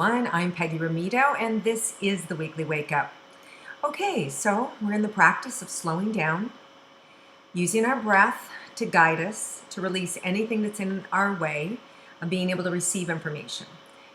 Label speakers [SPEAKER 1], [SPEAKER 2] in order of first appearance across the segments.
[SPEAKER 1] everyone. I'm Peggy Rometo, and this is the Weekly Wake Up. Okay, so we're in the practice of slowing down, using our breath to guide us, to release anything that's in our way of being able to receive information.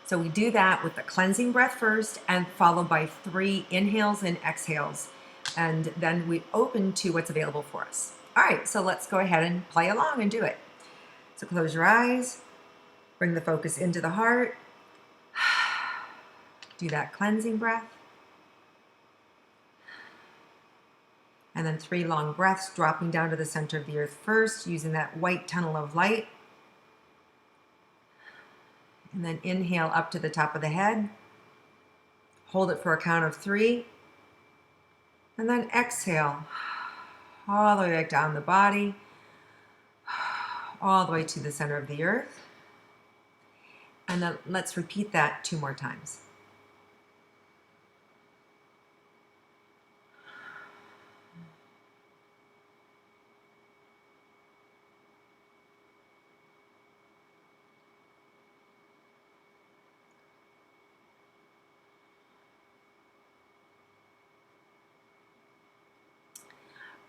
[SPEAKER 1] So we do that with the cleansing breath first, and followed by 3 inhales and exhales, and then we open to what's available for us. All right, so let's go ahead and play along and do it. So close your eyes, bring the focus into the heart. Do that cleansing breath. And then 3 long breaths, dropping down to the center of the earth first, using that white tunnel of light. And then inhale up to the top of the head. Hold it for a count of 3. And then exhale all the way back down the body, all the way to the center of the earth. And then let's repeat that 2 more times.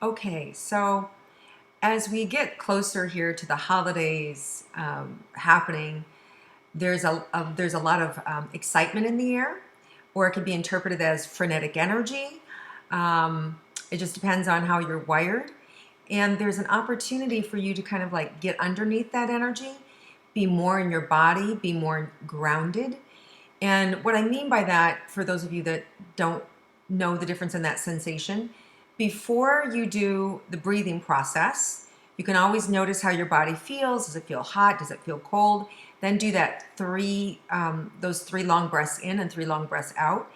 [SPEAKER 1] Okay, so as we get closer here to the holidays happening, there's a lot of excitement in the air, or it could be interpreted as frenetic energy. It just depends on how you're wired. And there's an opportunity for you to kind of like get underneath that energy, be more in your body, be more grounded. And what I mean by that, for those of you that don't know the difference in that sensation, before you do the breathing process, you can always notice how your body feels. Does it feel hot? Does it feel cold? Then do that those 3 long breaths in and 3 long breaths out.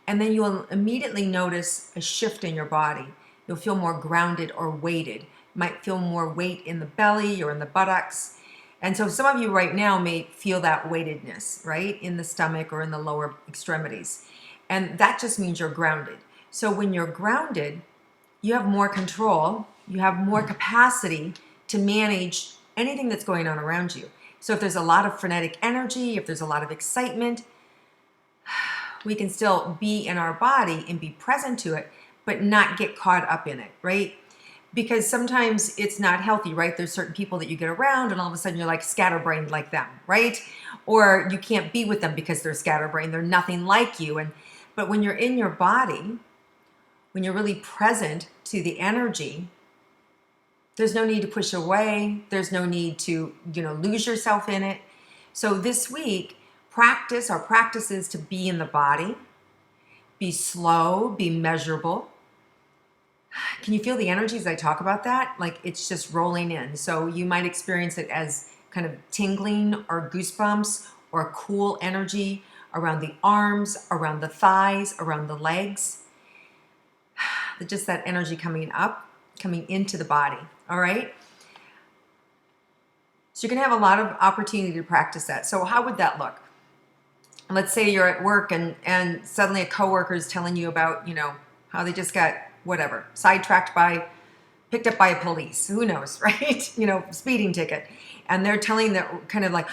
[SPEAKER 1] And then you'll immediately notice a shift in your body. You'll feel more grounded or weighted. You might feel more weight in the belly or in the buttocks. And so some of you right now may feel that weightedness, right? In the stomach or in the lower extremities. And that just means you're grounded. So when you're grounded, you have more control, you have more capacity to manage anything that's going on around you. So if there's a lot of frenetic energy, if there's a lot of excitement, we can still be in our body and be present to it, but not get caught up in it, right? Because sometimes it's not healthy, right? There's certain people that you get around and all of a sudden you're like scatterbrained like them, right? Or you can't be with them because they're scatterbrained, they're nothing like you. But when you're in your body, when you're really present to the energy, there's no need to push away. There's no need to, lose yourself in it. So this week, our practice is to be in the body, be slow, be measurable. Can you feel the energy as I talk about that? Like it's just rolling in. So you might experience it as kind of tingling or goosebumps or cool energy around the arms, around the thighs, around the legs. Just that energy coming up, coming into the body, all right? So you're gonna have a lot of opportunity to practice that. So how would that look? Let's say you're at work and suddenly a coworker is telling you about, how they just got, whatever, picked up by a police, who knows, right? Speeding ticket. And they're telling that kind of like,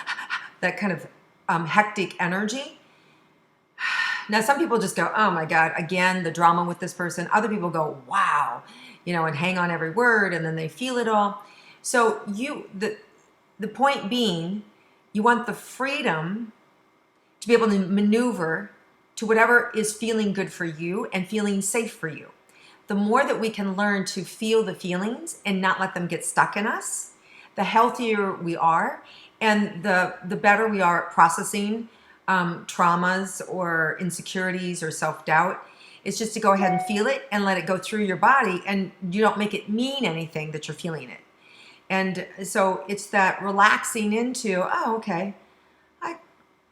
[SPEAKER 1] that kind of hectic energy. Now, some people just go, oh my God, again, the drama with this person. Other people go, wow, and hang on every word, and then they feel it all. So the point being, you want the freedom to be able to maneuver to whatever is feeling good for you and feeling safe for you. The more that we can learn to feel the feelings and not let them get stuck in us, the healthier we are, and the better we are at processing traumas or insecurities or self-doubt. It's just to go ahead and feel it and let it go through your body, and you don't make it mean anything that you're feeling it. And so it's that relaxing into, oh, okay,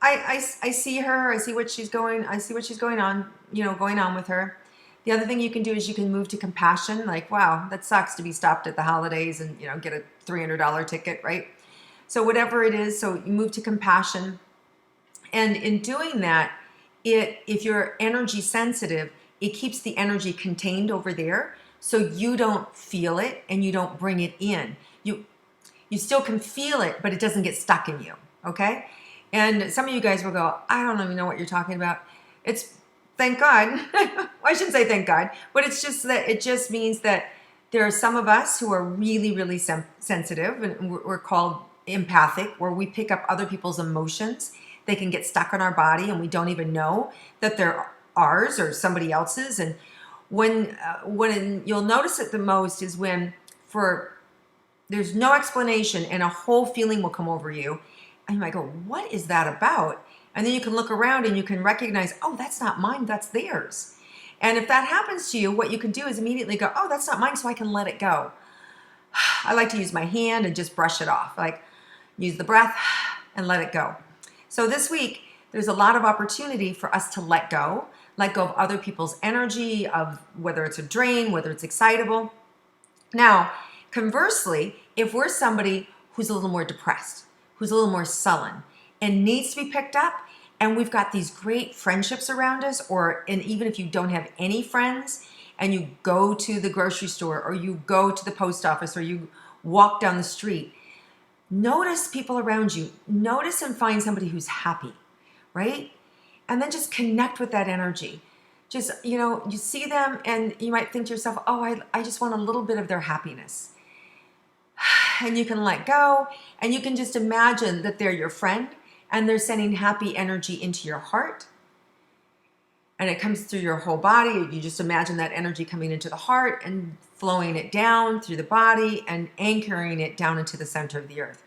[SPEAKER 1] I see her, I see what she's going on, going on with her. The other thing you can do is you can move to compassion, like, wow, that sucks to be stopped at the holidays and, get a $300 ticket, right? So whatever it is, so you move to compassion. And in doing that, if you're energy sensitive, it keeps the energy contained over there so you don't feel it and you don't bring it in. You still can feel it, but it doesn't get stuck in you, okay? And some of you guys will go, I don't even know what you're talking about. It's thank God. I shouldn't say thank God, but it's just that it just means that there are some of us who are really, really sensitive, and we're called empathic, where we pick up other people's emotions. They can get stuck in our body and we don't even know that they're ours or somebody else's. And when you'll notice it the most is when there's no explanation and a whole feeling will come over you. And you might go, what is that about? And then you can look around and you can recognize, oh, that's not mine, that's theirs. And if that happens to you, what you can do is immediately go, oh, that's not mine, so I can let it go. I like to use my hand and just brush it off. Like use the breath and let it go. So this week, there's a lot of opportunity for us to let go of other people's energy, of whether it's a drain, whether it's excitable. Now, conversely, if we're somebody who's a little more depressed, who's a little more sullen, and needs to be picked up, and we've got these great friendships around us, and even if you don't have any friends, and you go to the grocery store, or you go to the post office, or you walk down the street, notice people around you. Notice and find somebody who's happy, right? And then just connect with that energy. Just, you see them and you might think to yourself, oh, I just want a little bit of their happiness. And you can let go and you can just imagine that they're your friend and they're sending happy energy into your heart. And it comes through your whole body. You just imagine that energy coming into the heart and flowing it down through the body and anchoring it down into the center of the earth.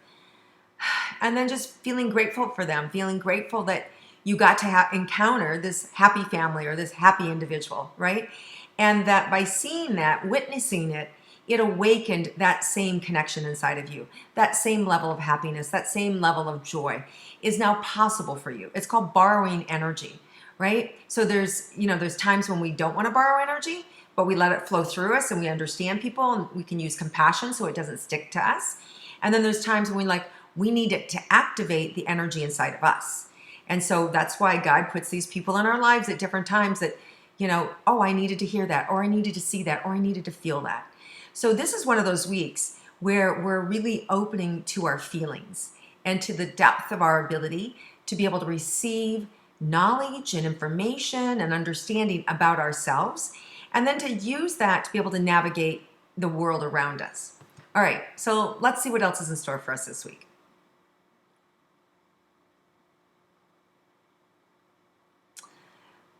[SPEAKER 1] And then just feeling grateful for them, feeling grateful that you got to encounter this happy family or this happy individual, right? And that by seeing that, witnessing it, it awakened that same connection inside of you. That same level of happiness, that same level of joy is now possible for you. It's called borrowing energy, right? So there's times when we don't want to borrow energy, but we let it flow through us and we understand people and we can use compassion so it doesn't stick to us. And then there's times when we need it to activate the energy inside of us. And so that's why God puts these people in our lives at different times that, oh, I needed to hear that, or I needed to see that, or I needed to feel that. So this is one of those weeks where we're really opening to our feelings and to the depth of our ability to be able to receive knowledge and information and understanding about ourselves, and then to use that to be able to navigate the world around us. All right, so let's see what else is in store for us this week.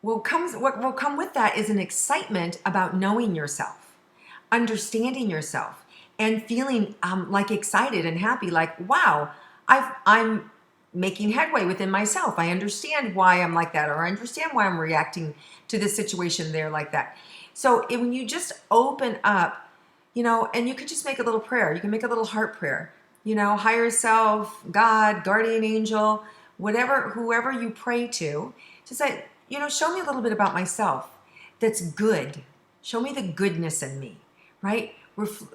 [SPEAKER 1] What will come with that is an excitement about knowing yourself, understanding yourself, and feeling excited and happy, like, wow, I'm making headway within myself. I understand why I'm like that, or I understand why I'm reacting to this situation there like that. So when you just open up, and you can just make a little prayer. You can make a little heart prayer, higher self, God, guardian angel, whoever you pray to, just say, show me a little bit about myself that's good. Show me the goodness in me, right?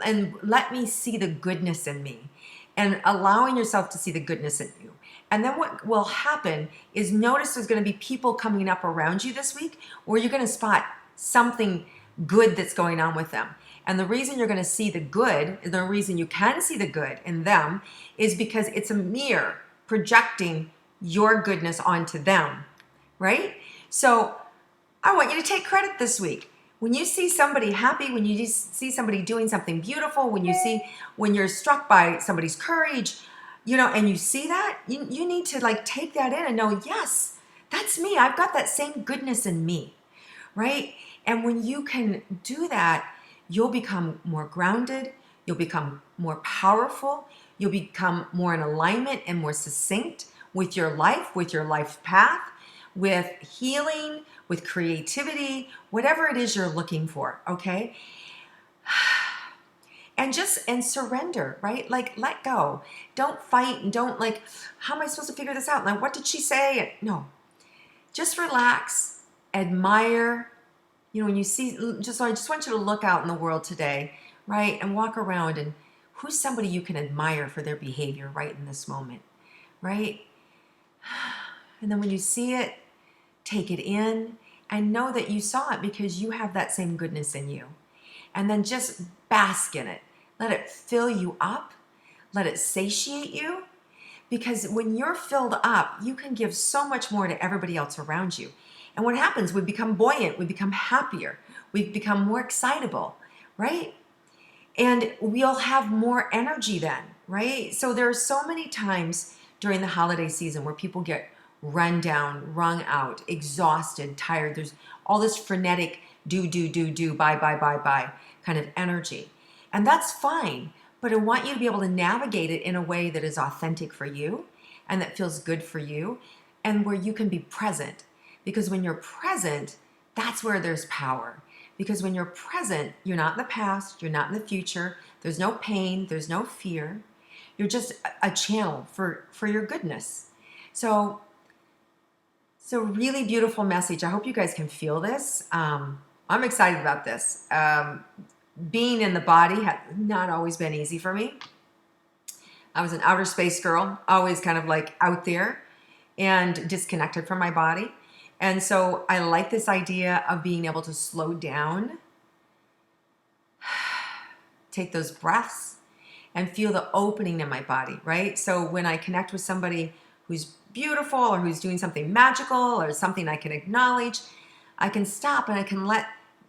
[SPEAKER 1] And let me see the goodness in me, and allowing yourself to see the goodness in you. And then what will happen is notice there's going to be people coming up around you this week where you're going to spot something good that's going on with them. And the reason you're going to see the good, the reason you can see the good in them, is because it's a mirror projecting your goodness onto them, right? So I want you to take credit this week. When you see somebody happy, when you see somebody doing something beautiful, when you're struck by somebody's courage, and you see that, you need to take that in and know, yes, that's me. I've got that same goodness in me, right? And when you can do that, you'll become more grounded, you'll become more powerful, you'll become more in alignment and more succinct with your life path, with healing, with creativity, whatever it is you're looking for, okay? And surrender, right? Let go. Don't fight and don't how am I supposed to figure this out? What did she say? No. Just relax, admire. When you see, I just want you to look out in the world today, right? And walk around, and who's somebody you can admire for their behavior right in this moment, right? And then when you see it, take it in and know that you saw it because you have that same goodness in you. And then just bask in it. Let it fill you up. Let it satiate you. because when you're filled up, you can give so much more to everybody else around you. And what happens? We become buoyant, we become happier, we become more excitable, right? And we'll have more energy then, right? So there are so many times during the holiday season where people get run down, wrung out, exhausted, tired. There's all this frenetic do, buy kind of energy. And that's fine, but I want you to be able to navigate it in a way that is authentic for you and that feels good for you and where you can be present. Because when you're present, that's where there's power. Because when you're present, you're not in the past, you're not in the future, there's no pain, there's no fear. You're just a channel for your goodness. So really beautiful message. I hope you guys can feel this. I'm excited about this. Being in the body has not always been easy for me. I was an outer space girl, always kind of like out there and disconnected from my body. And so I like this idea of being able to slow down, take those breaths, and feel the opening in my body, right? So when I connect with somebody who's beautiful or who's doing something magical or something I can acknowledge, I can stop and I can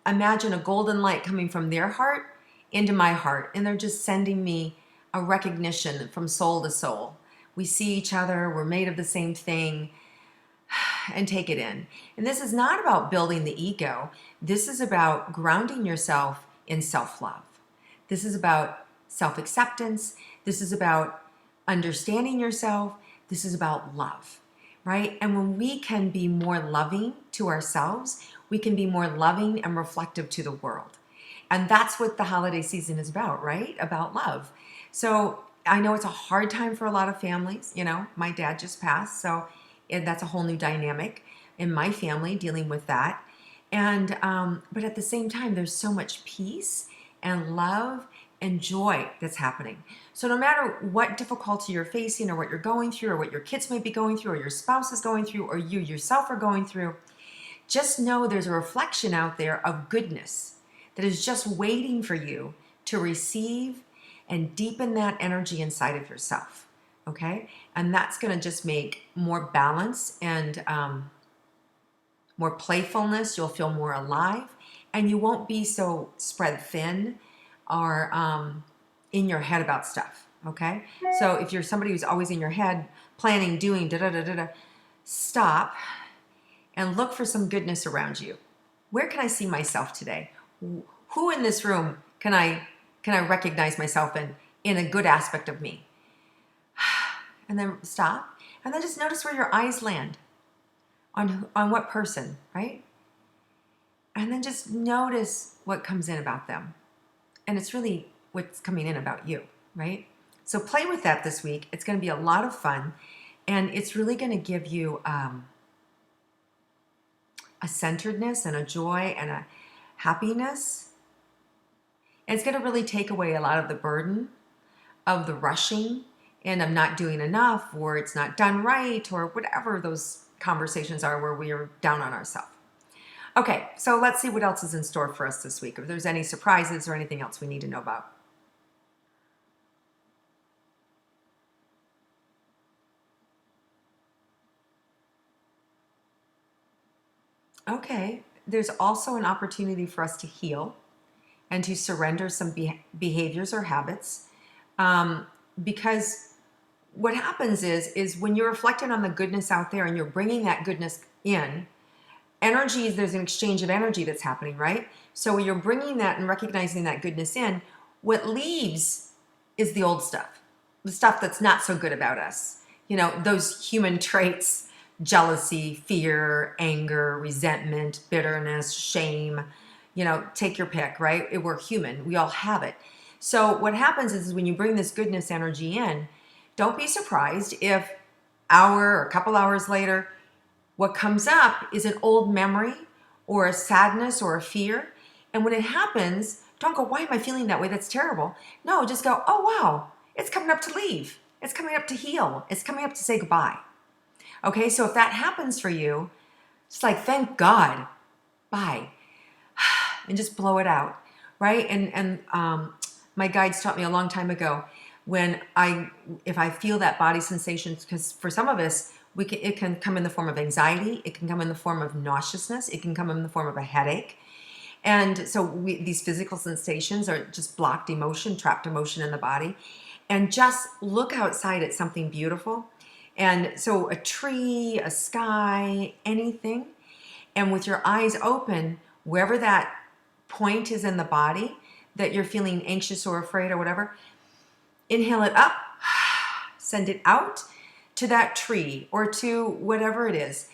[SPEAKER 1] imagine a golden light coming from their heart into my heart. And they're just sending me a recognition from soul to soul. We see each other, we're made of the same thing, and take it in. And this is not about building the ego. This is about grounding yourself in self-love. This is about self-acceptance. This is about understanding yourself. This is about love, right? And when we can be more loving to ourselves, we can be more loving and reflective to the world. And that's what the holiday season is about, right? About love. So I know it's a hard time for a lot of families. You know, my dad just passed, so that's a whole new dynamic in my family dealing with that. And but at the same time, there's so much peace and love and joy that's happening. So no matter what difficulty you're facing or what you're going through or what your kids may be going through or your spouse is going through or you yourself are going through, just know there's a reflection out there of goodness that is just waiting for you to receive and deepen that energy inside of yourself. Okay? And that's going to just make more balance and more playfulness. You'll feel more alive and you won't be so spread thin or in your head about stuff. Okay? So if you're somebody who's always in your head, planning, doing, stop and look for some goodness around you. Where can I see myself today? Who in this room can I recognize myself in a good aspect of me? And then stop, and then just notice where your eyes land on what person, right? And then just notice what comes in about them. And it's really what's coming in about you, right? So play with that this week. It's going to be a lot of fun, and it's really going to give you a centeredness and a joy and a happiness. And it's going to really take away a lot of the burden of the rushing and I'm not doing enough, or it's not done right, or whatever those conversations are where we are down on ourselves. Okay, so let's see what else is in store for us this week. If there's any surprises or anything else we need to know about. Okay, there's also an opportunity for us to heal and to surrender some behaviors or habits, because what happens is when you're reflecting on the goodness out there and you're bringing that goodness in, energy, there's an exchange of energy that's happening, right? So when you're bringing that and recognizing that goodness in, what leaves is the old stuff, the stuff that's not so good about us. You know, those human traits, jealousy, fear, anger, resentment, bitterness, shame, you know, take your pick, right? We're human. We all have it. So what happens is when you bring this goodness energy in, don't be surprised if hour or a couple hours later, what comes up is an old memory or a sadness or a fear. And when it happens, don't go, why am I feeling that way? That's terrible. No, just go, oh, wow, it's coming up to leave. It's coming up to heal. It's coming up to say goodbye. Okay, so if that happens for you, it's like, thank God, bye. And just blow it out, right? And my guides taught me a long time ago, If I feel that body sensation, because for some of us, it can come in the form of anxiety, it can come in the form of nauseousness, it can come in the form of a headache. And so these physical sensations are just blocked emotion, trapped emotion in the body. And just look outside at something beautiful. And so a tree, a sky, anything. And with your eyes open, wherever that point is in the body that you're feeling anxious or afraid or whatever, inhale it up, send it out to that tree or to whatever it is.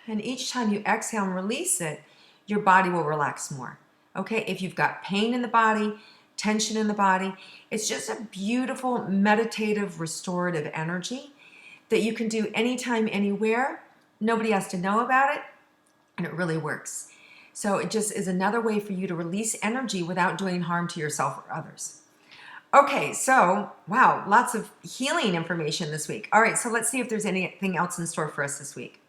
[SPEAKER 1] And each time you exhale and release it, your body will relax more. Okay, if you've got pain in the body, tension in the body, it's just a beautiful meditative restorative energy that you can do anytime, anywhere. Nobody has to know about it, and it really works. So it just is another way for you to release energy without doing harm to yourself or others. Okay, so wow, lots of healing information this week. All right, so let's see if there's anything else in store for us this week.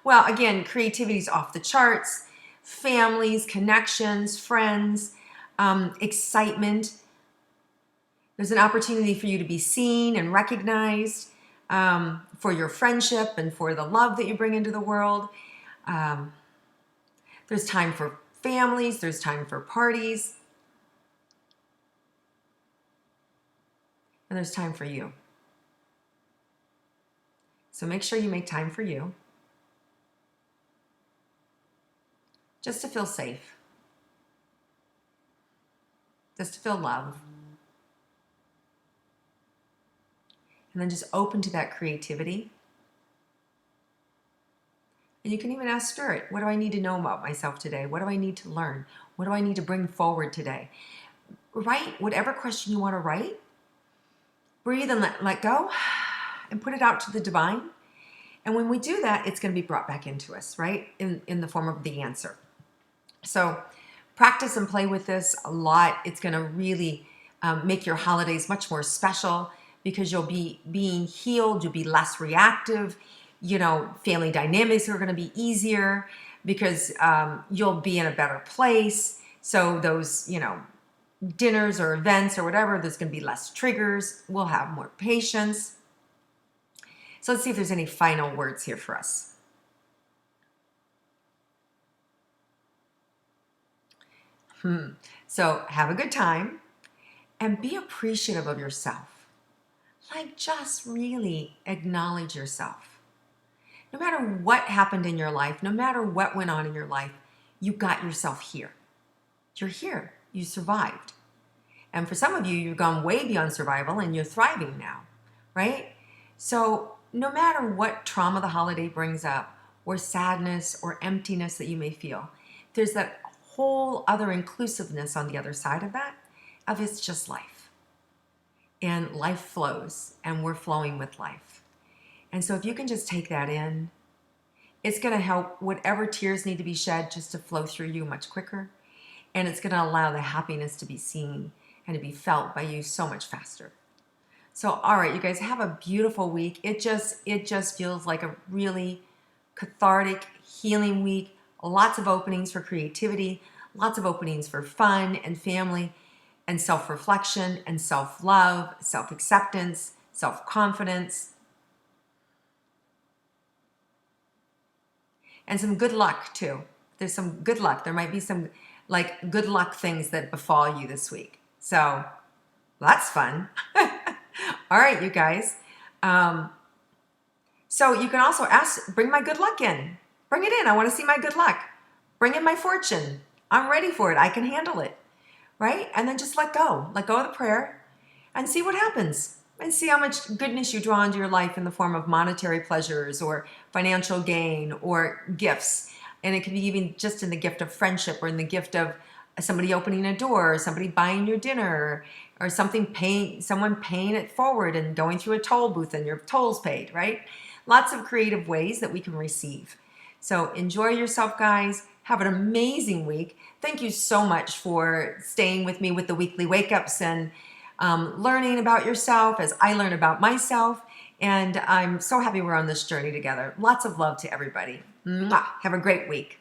[SPEAKER 1] Well, again, creativity's off the charts. Families, connections, friends, excitement. There's an opportunity for you to be seen and recognized for your friendship and for the love that you bring into the world. There's time for families. There's time for parties. And there's time for you. So make sure you make time for you. Just to feel safe. Just to feel love. And then just open to that creativity. And you can even ask Spirit, what do I need to know about myself today? What do I need to learn? What do I need to bring forward today? Write whatever question you want to write. Breathe and let go and put it out to the divine. And when we do that, it's going to be brought back into us, right? In the form of the answer. So practice and play with this a lot. It's going to really make your holidays much more special because you'll be being healed. You'll be less reactive. You know, family dynamics are going to be easier because you'll be in a better place. So those, dinners or events or whatever, there's going to be less triggers. We'll have more patience. So let's see if there's any final words here for us. So have a good time and be appreciative of yourself. Like just really acknowledge yourself. No matter what happened in your life, no matter what went on in your life, you got yourself here. You're here. You survived. And for some of you, you've gone way beyond survival and you're thriving now, right? So no matter what trauma the holiday brings up or sadness or emptiness that you may feel, there's that whole other inclusiveness on the other side of that, of it's just life. And life flows, and we're flowing with life. And so if you can just take that in, it's going to help whatever tears need to be shed just to flow through you much quicker. And it's going to allow the happiness to be seen and to be felt by you so much faster. So, all right, you guys have a beautiful week. It just feels like a really cathartic, healing week. Lots of openings for creativity, lots of openings for fun and family and self-reflection and self-love, self-acceptance, self-confidence, and some good luck too. There's some good luck. There might be some like good luck things that befall you this week. So that's fun. All right, you guys. So you can also bring my good luck in. Bring it in. I want to see my good luck. Bring in my fortune. I'm ready for it. I can handle it. Right? And then just let go. Let go of the prayer and see what happens. And see how much goodness you draw into your life in the form of monetary pleasures or financial gain or gifts. And it could be even just in the gift of friendship or in the gift of somebody opening a door or somebody buying your dinner or someone paying it forward and going through a toll booth and your tolls paid, right? Lots of creative ways that we can receive. So enjoy yourself, guys. Have an amazing week. Thank you so much for staying with me with the weekly wake-ups and learning about yourself as I learn about myself. And I'm so happy we're on this journey together. Lots of love to everybody. Mwah. Have a great week.